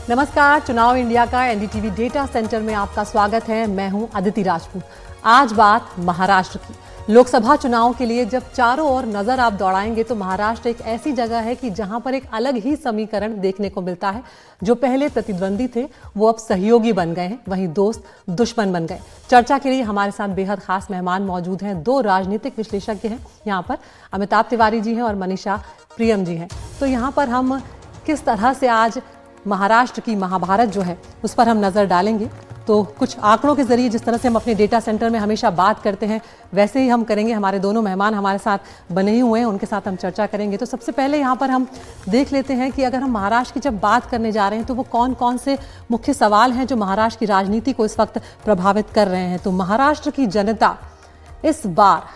नमस्कार, चुनाव इंडिया का एनडीटीवी डेटा सेंटर में आपका स्वागत है। मैं हूं अदिति राजपूत। आज बात महाराष्ट्र की। लोकसभा चुनाव के लिए जब चारों ओर नजर आप दौड़ाएंगे तो महाराष्ट्र एक ऐसी जगह है कि जहां पर एक अलग ही समीकरण देखने को मिलता है। जो पहले प्रतिद्वंदी थे वो अब सहयोगी बन गए हैं, वहीं दोस्त दुश्मन बन गए। चर्चा के लिए हमारे साथ बेहद खास मेहमान मौजूद हैं। दो राजनीतिक विश्लेषज्ञ हैं यहाँ पर, अमिताभ तिवारी जी हैं और मनीषा प्रियम जी हैं। तो यहाँ पर हम किस तरह से आज महाराष्ट्र की महाभारत जो है उस पर हम नजर डालेंगे। तो कुछ आंकड़ों के जरिए जिस तरह से हम अपने डेटा सेंटर में हमेशा बात करते हैं वैसे ही हम करेंगे। हमारे दोनों मेहमान हमारे साथ बने ही हुए हैं, उनके साथ हम चर्चा करेंगे। तो सबसे पहले यहाँ पर हम देख लेते हैं कि अगर हम महाराष्ट्र की जब बात करने जा रहे हैं तो वो कौन कौन से मुख्य सवाल हैं जो महाराष्ट्र की राजनीति को इस वक्त प्रभावित कर रहे हैं। तो महाराष्ट्र की जनता इस बार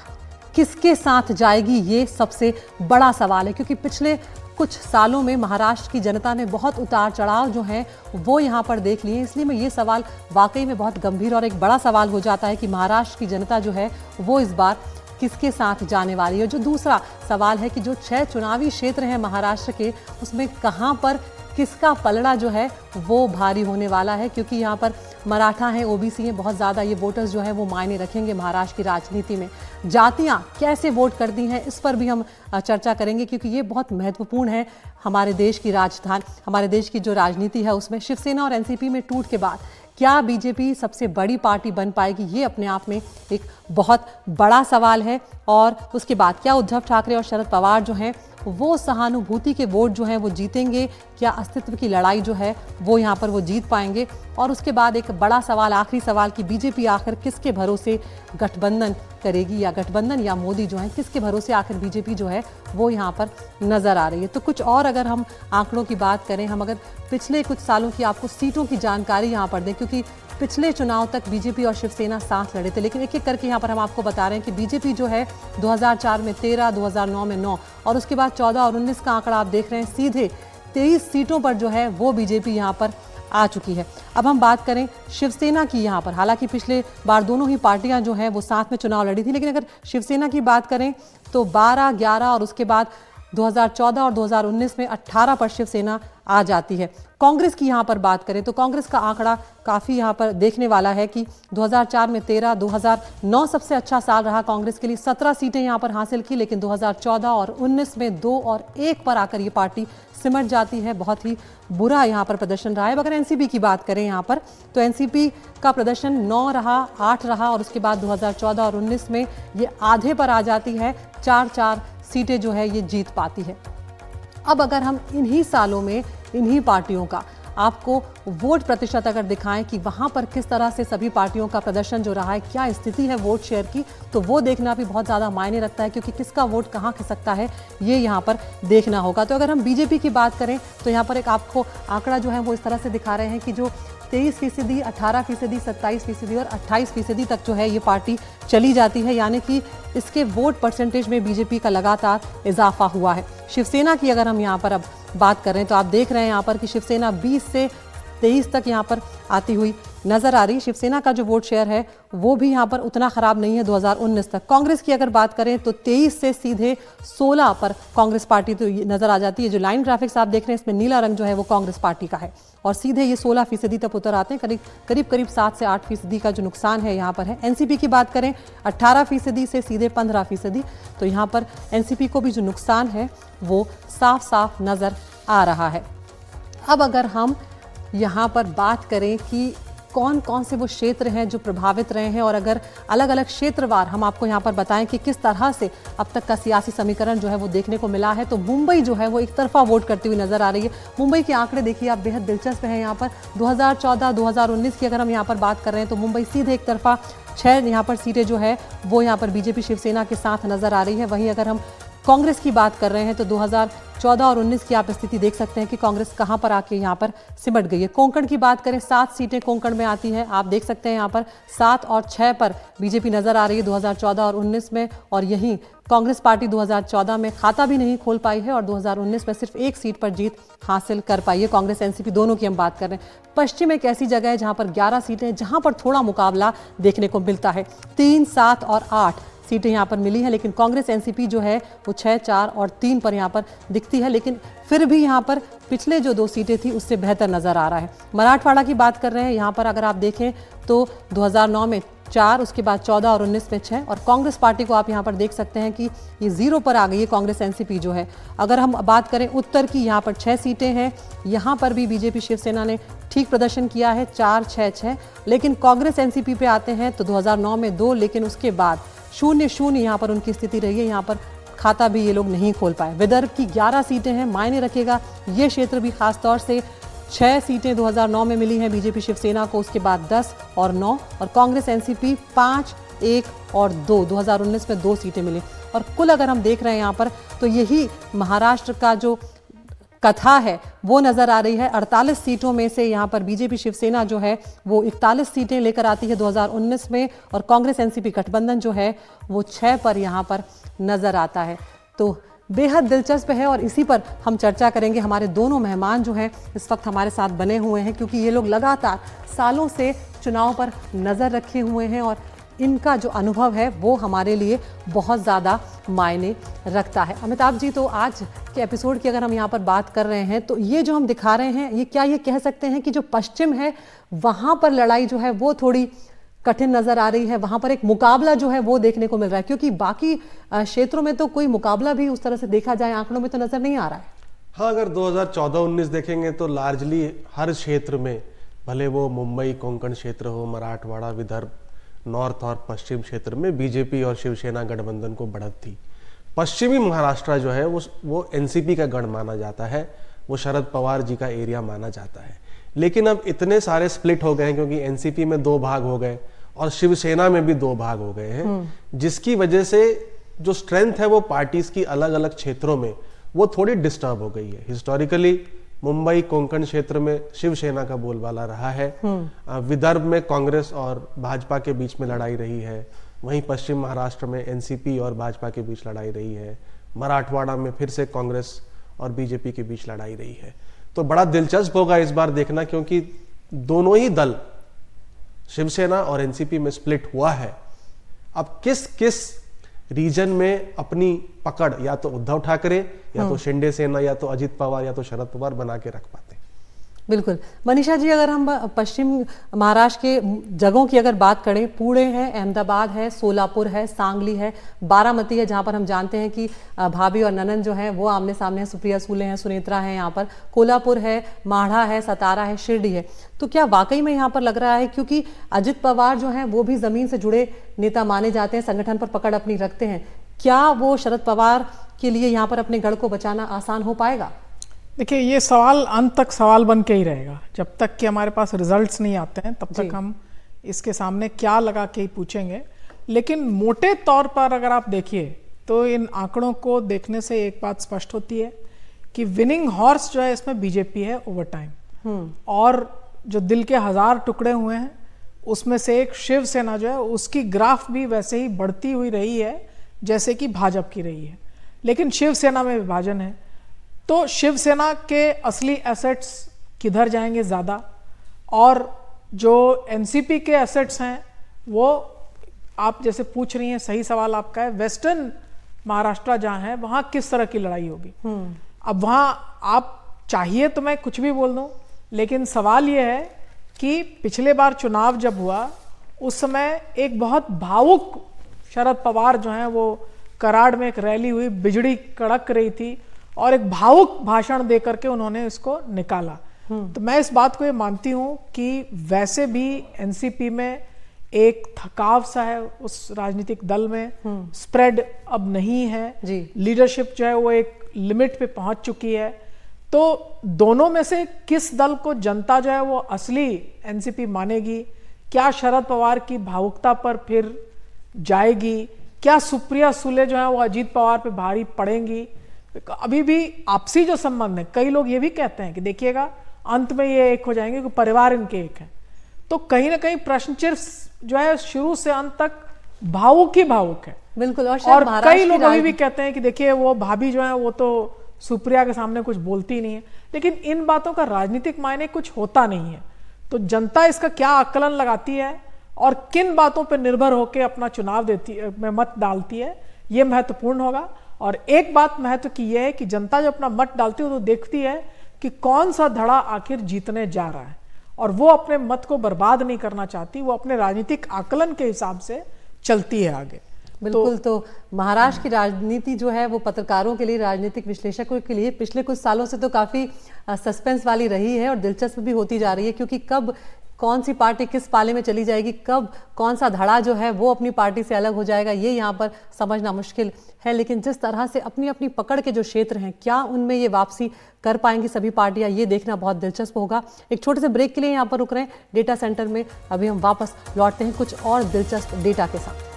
किसके साथ जाएगी, ये सबसे बड़ा सवाल है, क्योंकि पिछले कुछ सालों में महाराष्ट्र की जनता ने बहुत उतार चढ़ाव जो हैं वो यहाँ पर देख लिए। इसलिए मैं ये सवाल वाकई में बहुत गंभीर और एक बड़ा सवाल हो जाता है कि महाराष्ट्र की जनता जो है वो इस बार किसके साथ जाने वाली है। जो दूसरा सवाल है कि जो 6 चुनावी क्षेत्र हैं महाराष्ट्र के, उसमें कहाँ पर किसका पलड़ा जो है वो भारी होने वाला है, क्योंकि यहाँ पर मराठा हैं, ओबीसी हैं, बहुत ज़्यादा ये वोटर्स जो है वो मायने रखेंगे महाराष्ट्र की राजनीति में। जातियाँ कैसे वोट करती हैं इस पर भी हम चर्चा करेंगे, क्योंकि ये बहुत महत्वपूर्ण है हमारे देश की राजधानी, हमारे देश की जो राजनीति है उसमें। शिवसेना और एनसीपी में टूट के बाद क्या बीजेपी सबसे बड़ी पार्टी बन पाएगी, ये अपने आप में एक बहुत बड़ा सवाल है। और उसके बाद क्या उद्धव ठाकरे और शरद पवार जो हैं वो सहानुभूति के वोट जो हैं वो जीतेंगे, क्या अस्तित्व की लड़ाई जो है वो यहाँ पर वो जीत पाएंगे। और उसके बाद एक बड़ा सवाल, आखिरी सवाल, कि बीजेपी आखिर किसके भरोसे गठबंधन करेगी, या गठबंधन या मोदी जो है किसके भरोसे आखिर बीजेपी जो है वो यहाँ पर नजर आ रही है। तो कुछ और अगर हम आंकड़ों की बात करें, हम अगर पिछले कुछ सालों की आपको सीटों की जानकारी यहाँ पर दें, क्योंकि पिछले चुनाव तक बीजेपी और शिवसेना साथ लड़े थे, लेकिन एक एक करके यहाँ पर हम आपको बता रहे हैं कि बीजेपी जो है 2004 में 13, 2009 में 9 और उसके बाद 14 और 19 का आंकड़ा आप देख रहे हैं, सीधे 23 सीटों पर जो है वो बीजेपी यहाँ पर आ चुकी है। अब हम बात करें शिवसेना की यहाँ पर, हालांकि पिछले बार दोनों ही पार्टियां जो हैं वो साथ में चुनाव लड़ी थी, लेकिन अगर शिवसेना की बात करें तो 12, 11 और उसके बाद 2014 और 2019 में 18 पर शिवसेना आ जाती है। कांग्रेस की यहाँ पर बात करें तो कांग्रेस का आंकड़ा काफ़ी यहाँ पर देखने वाला है कि 2004 में 13, 2009 सबसे अच्छा साल रहा कांग्रेस के लिए, 17 सीटें यहाँ पर हासिल की, लेकिन 2014 और 19 में 2 और 1 पर आकर ये पार्टी सिमट जाती है। बहुत ही बुरा यहाँ पर प्रदर्शन रहा है। अगर एनसीपी की बात करें यहाँ पर तो एनसीपी का प्रदर्शन 9 रहा, 8 रहा और उसके बाद 2014 और 19 में ये आधे पर आ जाती है, 4 सीटें जो है ये जीत पाती है। अब अगर हम इन्हीं सालों में इन्हीं पार्टियों का आपको वोट प्रतिशत अगर दिखाएं कि वहां पर किस तरह से सभी पार्टियों का प्रदर्शन जो रहा है, क्या स्थिति है वोट शेयर की, तो वो देखना भी बहुत ज़्यादा मायने रखता है, क्योंकि किसका वोट कहाँ खिसकता है ये यहाँ पर देखना होगा। तो अगर हम बीजेपी की बात करें तो यहाँ पर एक आपको आंकड़ा जो है वो इस तरह से दिखा रहे हैं कि जो 23%, 18%, 27% और 28% तक जो है ये पार्टी चली जाती है, यानी कि इसके वोट परसेंटेज में बीजेपी का लगातार इजाफा हुआ है। शिवसेना की अगर हम यहाँ पर अब बात करें तो आप देख रहे हैं यहाँ पर कि शिवसेना 20 से 23 तक यहाँ पर आती हुई नजर आ रही है। शिवसेना का जो वोट शेयर है वो भी यहाँ पर उतना खराब नहीं है 2019 तक। कांग्रेस की अगर बात करें तो 23 से सीधे 16 पर कांग्रेस पार्टी तो नजर आ जाती है। जो लाइन ग्राफिक्स आप देख रहे हैं इसमें नीला रंग जो है वो कांग्रेस पार्टी का है और सीधे ये 16% तक उतर आते हैं। करीब 7 से 8% का जो नुकसान है यहाँ पर है। एनसीपी की बात करें 18% से सीधे 15%, तो यहाँ पर एनसीपी को भी जो नुकसान है वो साफ साफ नजर आ रहा है। अब अगर हम यहाँ पर बात करें कि कौन कौन से वो क्षेत्र हैं जो प्रभावित रहे हैं, और अगर अलग अलग क्षेत्रवार हम आपको यहाँ पर बताएं कि किस तरह से अब तक का सियासी समीकरण जो है वो देखने को मिला है, तो मुंबई जो है वो एक तरफा वोट करती हुई नजर आ रही है। मुंबई के आंकड़े देखिए आप, बेहद दिलचस्प है। यहाँ पर 2014-2019 की अगर हम यहाँ पर बात कर रहे हैं तो मुंबई सीधे एक तरफा 6 यहाँ पर सीटें जो है वो यहाँ पर बीजेपी शिवसेना के साथ नजर आ रही है। वहीं अगर हम कांग्रेस की बात कर रहे हैं तो 2014 और 19 की आप स्थिति देख सकते हैं कि कांग्रेस कहां पर आके यहां पर सिमट गई है। कोंकण की बात करें 7 सीटें कोंकण में आती हैं, आप देख सकते हैं यहां पर 7 और 6 पर बीजेपी नजर आ रही है 2014 और 19 में, और यहीं कांग्रेस पार्टी 2014 में खाता भी नहीं खोल पाई है और 2019 में सिर्फ 1 सीट पर जीत हासिल कर पाई है। कांग्रेस एनसीपी दोनों की हम बात कर रहे हैं। पश्चिम एक ऐसी जगह है जहां पर 11 सीटें, जहां पर थोड़ा मुकाबला देखने को मिलता है। 3, 7 और 8 सीटें यहाँ पर मिली हैं, लेकिन कांग्रेस एनसीपी जो है वो 6, 4 और 3 पर यहाँ पर दिखती है, लेकिन फिर भी यहाँ पर पिछले जो 2 सीटें थी उससे बेहतर नजर आ रहा है। मराठवाड़ा की बात कर रहे हैं, यहाँ पर अगर आप देखें तो 2009 में 4, उसके बाद 14 और 19 में 6, और कांग्रेस पार्टी को आप यहाँ पर देख सकते हैं कि ये 0 पर आ गई है कांग्रेस एनसीपी जो है। अगर हम बात करें उत्तर की, यहाँ पर 6 सीटें हैं, यहाँ पर भी बीजेपी शिवसेना ने ठीक प्रदर्शन किया है, 4, 6, 6, लेकिन कांग्रेस एनसीपी पे आते हैं तो 2009 में 2, लेकिन उसके बाद 0-0 यहाँ पर उनकी स्थिति रही है, यहाँ पर खाता भी ये लोग नहीं खोल पाए। विदर्भ की 11 सीटें हैं, मायने रखेगा ये क्षेत्र भी, खासतौर से 6 सीटें 2009 में मिली हैं बीजेपी शिवसेना को, उसके बाद 10 और 9, और कांग्रेस एनसीपी 5, 1 और 2, 2019 में 2 सीटें मिली। और कुल अगर हम देख रहे हैं यहाँ पर तो यही महाराष्ट्र का जो कथा है वो नजर आ रही है। 48 सीटों में से यहाँ पर बीजेपी शिवसेना जो है वो 41 सीटें लेकर आती है 2019 में, और कांग्रेस एनसीपी गठबंधन जो है वो 6 पर यहाँ पर नजर आता है। तो बेहद दिलचस्प है और इसी पर हम चर्चा करेंगे। हमारे दोनों मेहमान जो हैं इस वक्त हमारे साथ बने हुए हैं, क्योंकि ये लोग लगातार सालों से चुनाव पर नज़र रखे हुए हैं और इनका जो अनुभव है वो हमारे लिए बहुत ज़्यादा मायने रखता है। अमिताभ जी, तो आज के एपिसोड की अगर हम यहाँ पर बात कर रहे हैं तो ये जो हम दिखा रहे हैं, ये क्या ये कह सकते हैं कि जो पश्चिम है वहाँ पर लड़ाई जो है वो थोड़ी कठिन नजर आ रही है, वहां पर एक मुकाबला जो है वो देखने को मिल रहा है, क्योंकि बाकी क्षेत्रों में तो कोई मुकाबला भी उस तरह से देखा जाए आंकड़ों में तो नजर नहीं आ रहा है। हाँ, अगर 2014-19 देखेंगे तो लार्जली हर क्षेत्र में, भले वो मुंबई कोंकण क्षेत्र हो, मराठवाड़ा, विदर्भ, नॉर्थ और पश्चिम क्षेत्र में बीजेपी और शिवसेना गठबंधन को बढ़त थी। पश्चिमी महाराष्ट्र जो है वो एनसीपी का गढ़ माना जाता है, वो शरद पवार जी का एरिया माना जाता है। लेकिन अब इतने सारे स्प्लिट हो गए हैं, क्योंकि एनसीपी में 2 भाग हो गए और शिवसेना में भी 2 भाग हो गए हैं, जिसकी वजह से जो स्ट्रेंथ है वो पार्टीज की अलग अलग क्षेत्रों में वो थोड़ी डिस्टर्ब हो गई है। हिस्टोरिकली मुंबई कोंकण क्षेत्र में शिवसेना का बोलबाला रहा है, विदर्भ में कांग्रेस और भाजपा के बीच में लड़ाई रही है, वहीं पश्चिम महाराष्ट्र में एनसीपी और भाजपा के बीच लड़ाई रही है, मराठवाड़ा में फिर से कांग्रेस और बीजेपी के बीच लड़ाई रही है। तो बड़ा दिलचस्प होगा इस बार देखना, क्योंकि दोनों ही दल शिवसेना और एनसीपी में स्प्लिट हुआ है। अब किस किस रीजन में अपनी पकड़ या तो उद्धव ठाकरे या तो शिंदे सेना या तो अजित पवार या तो शरद पवार बना के रख पाते। बिल्कुल। मनीषा जी, अगर हम पश्चिम महाराष्ट्र के जगहों की अगर बात करें, पुणे है, अहमदाबाद है, सोलापुर है, सांगली है, बारामती है, जहां पर हम जानते हैं कि भाभी और ननन जो है वो आमने सामने हैं, सुप्रिया सुले हैं, सुनेत्रा है, यहाँ पर कोल्हापुर है, माढ़ा है, सतारा है, शिरडी है। तो क्या वाकई में यहाँ पर लग रहा है, क्योंकि अजित पवार जो है वो भी जमीन से जुड़े नेता माने जाते हैं, संगठन पर पकड़ अपनी रखते हैं, क्या वो शरद पवार के लिए यहाँ पर अपने गढ़ को बचाना आसान हो पाएगा? देखिए, ये सवाल अंत तक सवाल बन के ही रहेगा। जब तक कि हमारे पास रिजल्ट्स नहीं आते हैं तब तक हम इसके सामने क्या लगा के ही पूछेंगे। लेकिन मोटे तौर पर अगर आप देखिए तो इन आंकड़ों को देखने से एक बात स्पष्ट होती है कि विनिंग हॉर्स जो है इसमें बीजेपी है ओवर टाइम, और जो दिल के 1000 टुकड़े हुए हैं उसमें से एक शिवसेना जो है उसकी ग्राफ भी वैसे ही बढ़ती हुई रही है जैसे कि भाजपा की रही है। लेकिन शिवसेना में विभाजन है, तो शिवसेना के असली एसेट्स किधर जाएंगे ज़्यादा, और जो एनसीपी के एसेट्स हैं वो आप जैसे पूछ रही हैं, सही सवाल आपका है, वेस्टर्न महाराष्ट्र जहाँ है वहाँ किस तरह की लड़ाई होगी। अब वहाँ आप चाहिए तो मैं कुछ भी बोल दूँ, लेकिन सवाल ये है कि पिछले बार चुनाव जब हुआ उस समय एक बहुत भावुक शरद पवार जो हैं वो कराड़ में एक रैली हुई, बिजली कड़क रही थी और एक भावुक भाषण दे करके उन्होंने इसको निकाला। तो मैं इस बात को ये मानती हूँ कि वैसे भी एनसीपी में एक थकाव सा है उस राजनीतिक दल में, स्प्रेड अब नहीं है, लीडरशिप जो है वो एक लिमिट पे पहुंच चुकी है। तो दोनों में से किस दल को जनता जो है वो असली एनसीपी मानेगी? क्या शरद पवार की भावुकता पर फिर जाएगी? क्या सुप्रिया सुले जो है वो अजीत पवार पे भारी पड़ेंगी? अभी भी आपसी जो संबंध है, कई लोग ये भी कहते हैं कि देखिएगा अंत में ये एक हो जाएंगे कि परिवार इनके एक है। तो कहीं ना कहीं प्रश्न चिन्ह जो है शुरू से अंत तक भावुक ही भावुक है। बिल्कुल। और कई लोग अभी भी कहते हैं कि देखिए वो भाभी जो है वो तो सुप्रिया के सामने कुछ बोलती नहीं है, लेकिन इन बातों का राजनीतिक मायने कुछ होता नहीं है। तो जनता इसका क्या आकलन लगाती है और किन बातों पर निर्भर होकर अपना चुनाव देती में मत डालती है, ये महत्वपूर्ण होगा। और एक बात महत्व की यह है कि जनता जब अपना मत डालती है तो देखती है कि कौन सा धड़ा आखिर जीतने जा रहा है, और वो अपने मत को बर्बाद नहीं करना चाहती, वो अपने राजनीतिक आकलन के हिसाब से चलती है आगे। बिल्कुल। तो महाराष्ट्र की राजनीति जो है वो पत्रकारों के लिए, राजनीतिक विश्लेषकों के लिए पिछले कुछ सालों से तो काफी सस्पेंस वाली रही है और दिलचस्प भी होती जा रही है, क्योंकि कब कौन सी पार्टी किस पाले में चली जाएगी, कब कौन सा धड़ा जो है वो अपनी पार्टी से अलग हो जाएगा, ये यहाँ पर समझना मुश्किल है। लेकिन जिस तरह से अपनी अपनी पकड़ के जो क्षेत्र हैं, क्या उनमें ये वापसी कर पाएंगी सभी पार्टियां, ये देखना बहुत दिलचस्प होगा। एक छोटे से ब्रेक के लिए यहाँ पर रुक रहे हैं डेटा सेंटर में, अभी हम वापस लौटते हैं कुछ और दिलचस्प डेटा के साथ।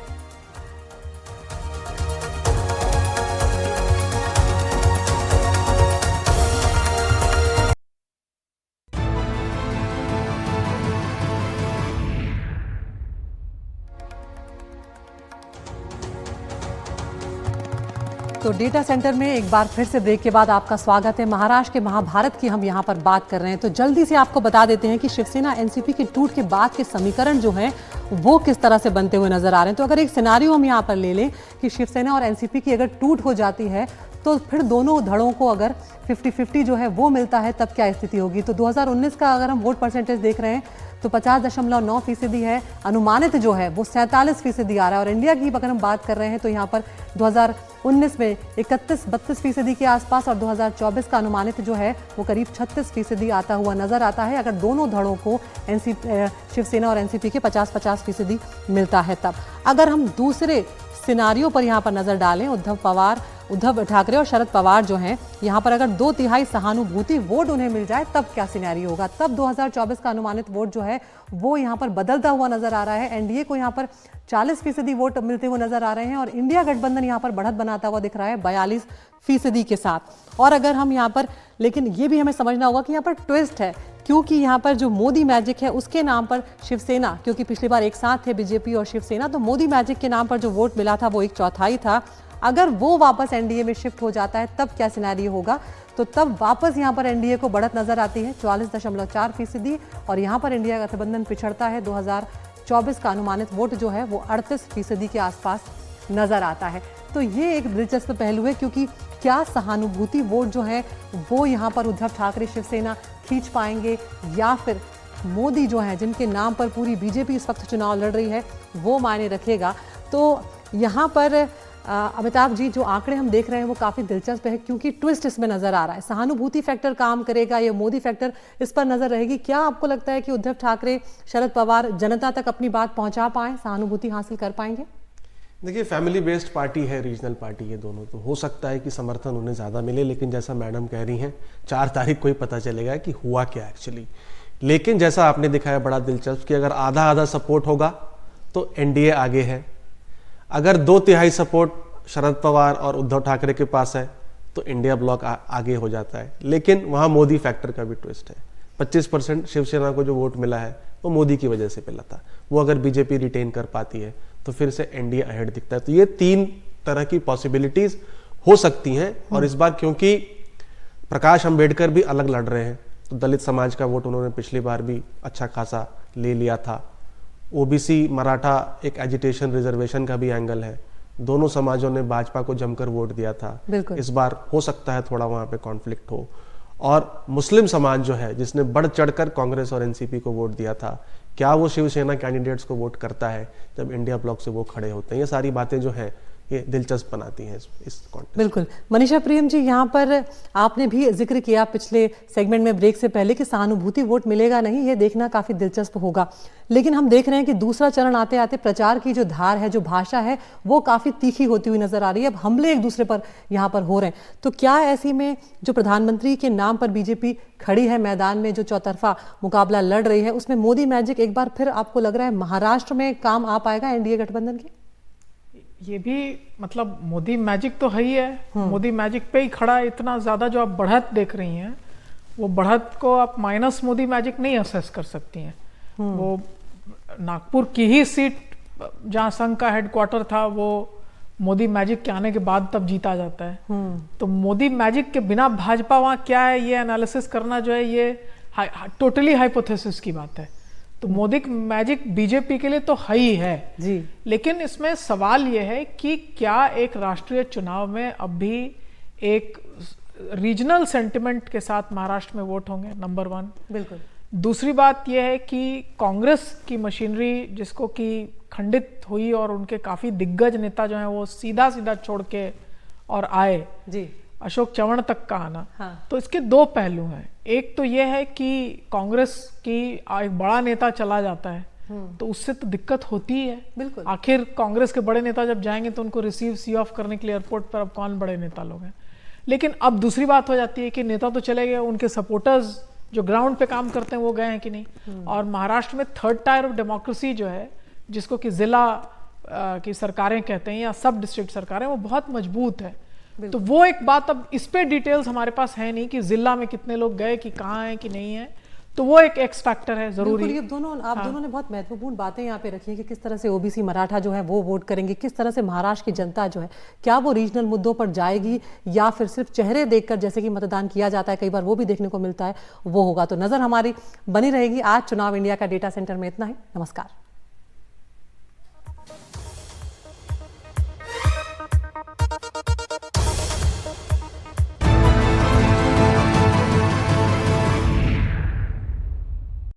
तो डेटा सेंटर में एक बार फिर से ब्रेक के बाद आपका स्वागत है। महाराष्ट्र के महाभारत की हम यहाँ पर बात कर रहे हैं, तो जल्दी से आपको बता देते हैं कि शिवसेना एनसीपी के टूट के बाद के समीकरण जो हैं वो किस तरह से बनते हुए नजर आ रहे हैं। तो अगर एक सिनारियो हम यहाँ पर ले लें कि शिवसेना और एनसीपी की अगर टूट हो जाती है तो फिर दोनों धड़ों को अगर 50-50 जो है वो मिलता है तब क्या स्थिति होगी। तो 2019 का अगर हम वोट परसेंटेज देख रहे हैं तो 50.9% है, अनुमानित जो है वो 47% आ रहा है। और इंडिया की अगर हम बात कर रहे हैं तो यहाँ पर 2019 में 31-32% के आसपास और 2024 का अनुमानित जो है वो करीब 36% आता हुआ नजर आता है, अगर दोनों धड़ों को शिवसेना और एनसीपी के 50-50% मिलता है तब। अगर हम दूसरे सिनारियों पर यहाँ पर नजर डालें, उद्धव ठाकरे और शरद पवार जो हैं यहाँ पर अगर 2/3 सहानुभूति वोट उन्हें मिल जाए तब क्या सिनेरियो होगा। तब 2024 का अनुमानित वोट जो है वो यहाँ पर बदलता हुआ नजर आ रहा है। एनडीए को यहाँ पर 40% वोट मिलते हुए नजर आ रहे हैं और इंडिया गठबंधन यहाँ पर बढ़त बनाता हुआ दिख रहा है 42% के साथ। और अगर हम यहाँ पर, लेकिन ये भी हमें समझना होगा कि यहाँ पर ट्विस्ट है, क्योंकि यहाँ पर जो मोदी मैजिक है उसके नाम पर शिवसेना, क्योंकि पिछली बार एक साथ थे बीजेपी और शिवसेना, तो मोदी मैजिक के नाम पर जो वोट मिला था वो 1/4 था। अगर वो वापस एनडीए में शिफ्ट हो जाता है तब क्या सिनेरियो होगा। तो तब वापस यहाँ पर एनडीए को बढ़त नजर आती है 44.4% और यहाँ पर इंडिया गठबंधन पिछड़ता है। 2024 का अनुमानित वोट जो है वो 38% के आसपास नजर आता है। तो ये एक दिलचस्प पहलू है, क्योंकि क्या सहानुभूति वोट जो है वो यहाँ पर उद्धव ठाकरे शिवसेना खींच पाएंगे, या फिर मोदी जो है जिनके नाम पर पूरी बीजेपी इस वक्त चुनाव लड़ रही है वो मायने रखेगा। तो यहाँ पर अमिताभ जी जो आंकड़े हम देख रहे हैं वो काफ़ी दिलचस्प है, क्योंकि ट्विस्ट इसमें नज़र आ रहा है। सहानुभूति फैक्टर काम करेगा या मोदी फैक्टर, इस पर नज़र रहेगी। क्या आपको लगता है कि उद्धव ठाकरे, शरद पवार जनता तक अपनी बात पहुंचा पाएं, सहानुभूति हासिल कर पाएंगे? देखिए, फैमिली बेस्ड पार्टी है, रीजनल पार्टी है दोनों, तो हो सकता है कि समर्थन उन्हें ज़्यादा मिले, लेकिन जैसा मैडम कह रही हैं 4 तारीख को ही पता चलेगा कि हुआ क्या एक्चुअली। लेकिन जैसा आपने दिखाया बड़ा दिलचस्प कि अगर आधा आधा सपोर्ट होगा तो एनडीए आगे है, अगर 2/3 सपोर्ट शरद पवार और उद्धव ठाकरे के पास है तो इंडिया ब्लॉक आगे हो जाता है। लेकिन वहाँ मोदी फैक्टर का भी ट्विस्ट है। 25% शिवसेना को जो वोट मिला है वो मोदी की वजह से मिला था, वो अगर बीजेपी रिटेन कर पाती है तो फिर से एनडीए अहेड दिखता है। तो ये 3 तरह की पॉसिबिलिटीज हो सकती हैं। और इस बार क्योंकि प्रकाश अंबेडकर भी अलग लड़ रहे हैं तो दलित समाज का वोट उन्होंने पिछली बार भी अच्छा खासा ले लिया था। ओबीसी, मराठा एक एजिटेशन रिजर्वेशन का भी एंगल है, दोनों समाजों ने भाजपा को जमकर वोट दिया था। इस बार हो सकता है थोड़ा वहां पे कॉन्फ्लिक्ट हो। और मुस्लिम समाज जो है जिसने बढ़ चढ़कर कांग्रेस और एनसीपी को वोट दिया था, क्या वो शिवसेना कैंडिडेट्स को वोट करता है जब इंडिया ब्लॉक से वो खड़े होते हैं। ये सारी बातें जो हैं ये दिलचस्प बनाती हैं इस कॉन्टेक्स्ट। बिल्कुल। मनीषा प्रियम जी, यहाँ पर आपने भी जिक्र किया पिछले सेगमेंट में ब्रेक से पहले कि सहानुभूति वोट मिलेगा नहीं, ये देखना काफी दिलचस्प होगा। लेकिन हम देख रहे हैं कि दूसरा चरण आते आते प्रचार की जो धार है, जो भाषा है, वो काफी तीखी होती हुई नजर आ रही है। अब हमले एक दूसरे पर यहाँ पर हो रहे हैं, तो क्या ऐसी में जो प्रधानमंत्री के नाम पर बीजेपी खड़ी है मैदान में, जो चौतरफा मुकाबला लड़ रही है, उसमें मोदी मैजिक एक बार फिर आपको लग रहा है महाराष्ट्र में काम आ पाएगा एनडीए गठबंधन के? ये भी मतलब मोदी मैजिक तो है ही है, मोदी मैजिक पे ही खड़ा है। इतना ज्यादा जो आप बढ़त देख रही हैं, वो बढ़त को आप माइनस मोदी मैजिक नहीं असेस कर सकती हैं। वो नागपुर की ही सीट जहां संघ का हेडक्वार्टर था वो मोदी मैजिक के आने के बाद तब जीता जाता है। तो मोदी मैजिक के बिना भाजपा वहां क्या है, ये एनालिसिस करना जो है ये टोटली हाइपोथेसिस की बात है। तो मोदी मैजिक बीजेपी के लिए तो है ही है जी। लेकिन इसमें सवाल यह है कि क्या एक राष्ट्रीय चुनाव में अब भी एक रीजनल सेंटिमेंट के साथ महाराष्ट्र में वोट होंगे, नंबर 1। बिल्कुल। दूसरी बात यह है कि कांग्रेस की मशीनरी जिसको कि खंडित हुई और उनके काफी दिग्गज नेता जो हैं वो सीधा सीधा छोड़ के और आए जी। अशोक चव्हाण तक का आना। हाँ। तो इसके 2 पहलू हैं। एक तो यह है कि कांग्रेस की एक बड़ा नेता चला जाता है तो उससे तो दिक्कत होती ही है। बिल्कुल। आखिर कांग्रेस के बड़े नेता जब जाएंगे तो उनको रिसीव सी ऑफ करने के लिए एयरपोर्ट पर अब कौन बड़े नेता लोग हैं। लेकिन अब दूसरी बात हो जाती है कि नेता तो चले गए, उनके सपोर्टर्स जो ग्राउंड पे काम करते हैं वो गए हैं कि नहीं। और महाराष्ट्र में 3rd टायर ऑफ डेमोक्रेसी जो है, जिसको कि जिला की सरकारें कहते हैं या सब डिस्ट्रिक्ट सरकारें, वो बहुत मजबूत है। तो वो एक बात, अब इस पे डिटेल्स हमारे पास है नहीं कि जिला में कितने लोग गए, कि कहाँ हैं कि नहीं है, तो वो एक एक्स फैक्टर है जरूरी। बिल्कुल, ये दोनों ने बहुत महत्वपूर्ण बातें यहाँ पे रखी है कि किस तरह से ओबीसी मराठा जो है वो वोट करेंगे, किस तरह से महाराष्ट्र की जनता जो है क्या वो रीजनल मुद्दों पर जाएगी या फिर सिर्फ चेहरे देखकर जैसे कि मतदान किया जाता है कई बार वो भी देखने को मिलता है वो होगा। तो नजर हमारी बनी रहेगी। आज चुनाव इंडिया का डेटा सेंटर में इतना ही। नमस्कार।